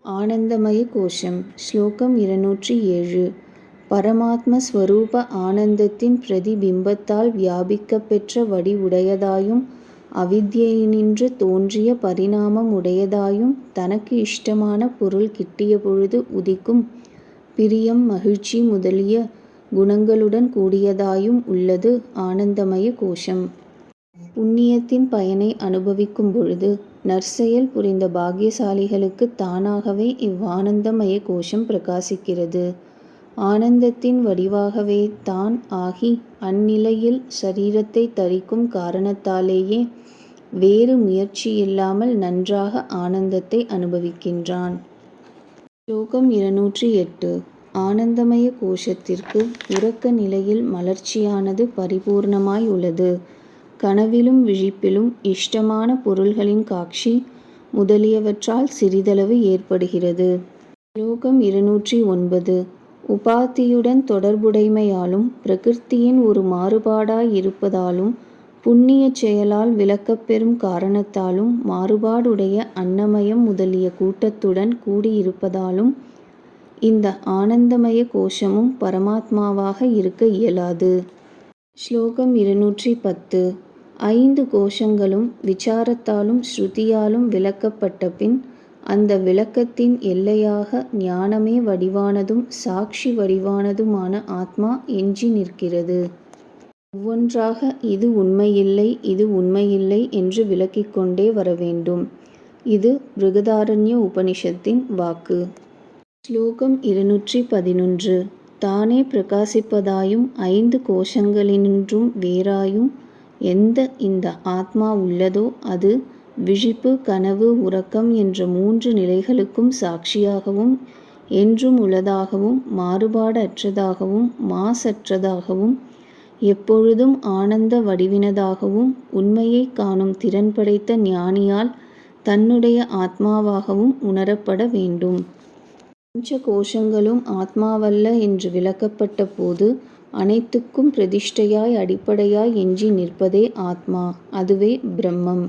ஆனந்தமய கோஷம். ஸ்லோகம் 207. பரமாத்ம ஸ்வரூப ஆனந்தத்தின் பிரதிபிம்பத்தால் வியாபிக்கப் பெற்ற வடிவுடையதாயும் அவித்யையினின்று தோன்றிய பரிணாமம் உடையதாயும் தனக்கு இஷ்டமான பொருள் கிட்டிய பொழுது உதிக்கும் பிரியம் மகிழ்ச்சி முதலிய குணங்களுடன் கூடியதாயும் உள்ளது ஆனந்தமய கோஷம். புண்ணியத்தின் பயனை அனுபவிக்கும் பொழுது நற்செயல் புரிந்த பாக்கியசாலிகளுக்கு தானாகவே இவ்வானந்தமய கோஷம் பிரகாசிக்கிறது. ஆனந்தத்தின் வடிவாகவே தான் ஆகி அந்நிலையில் சரீரத்தை தரிக்கும் காரணத்தாலேயே வேறு முயற்சியில்லாமல் நன்றாக ஆனந்தத்தை அனுபவிக்கின்றான். ஸ்லோகம் 208. ஆனந்தமய கோஷத்திற்கு உறக்க நிலையில் மலர்ச்சியானது பரிபூர்ணமாய் உள்ளது. கனவிலும் விழிப்பிலும் இஷ்டமான பொருள்களின் காட்சி முதலியவற்றால் சிறிதளவு ஏற்படுகிறது. ஸ்லோகம் 209. உபாதியுடன் தொடர்புடைமையாலும் பிரகிருத்தியின் ஒரு மாறுபாடாய் இருப்பதாலும் புண்ணியச் செயலால் விலக்கப்பெறும் காரணத்தாலும் மாறுபாடுடைய அன்னமயம் முதலிய கூட்டத்துடன் கூடியிருப்பதாலும் இந்த ஆனந்தமய கோஷமும் பரமாத்மாவாக இருக்க இயலாது. ஸ்லோகம் 210. 5 கோஷங்களும் விசாரத்தாலும் ஸ்ருதியாலும் விளக்கப்பட்ட பின் அந்த விளக்கத்தின் எல்லையாக ஞானமே வடிவானதும் சாட்சி வடிவானதுமான ஆத்மா எஞ்சி நிற்கிறது. ஒவ்வொன்றாக இது உண்மையில்லை இது உண்மையில்லை என்று விளக்கிக் கொண்டே வரவேண்டும். இது பிருகதாரண்ய உபனிஷத்தின் வாக்கு. ஸ்லோகம் 211. தானே பிரகாசிப்பதாயும் 5 கோஷங்களினின்றும் வேறாயும் எந்த இந்த ஆத்மா உள்ளதோ அது விழிப்பு கனவு உறக்கம் என்ற 3 நிலைகளுக்கும் சாட்சியாகவும் என்றும் உள்ளதாகவும் மாறுபாடற்றதாகவும் மாசற்றதாகவும் எப்பொழுதும் ஆனந்த வடிவினதாகவும் உண்மையை காணும் திறன் படைத்த ஞானியால் தன்னுடைய ஆத்மாவாகவும் உணரப்பட வேண்டும். 5 கோஷங்களும் ஆத்மாவல்ல என்று விளக்கப்பட்ட போது அனைத்துக்கும் பிரதிஷ்டையாய் அடிப்படையாய் எஞ்சி நிற்பதே ஆத்மா, அதுவே பிரம்மம்.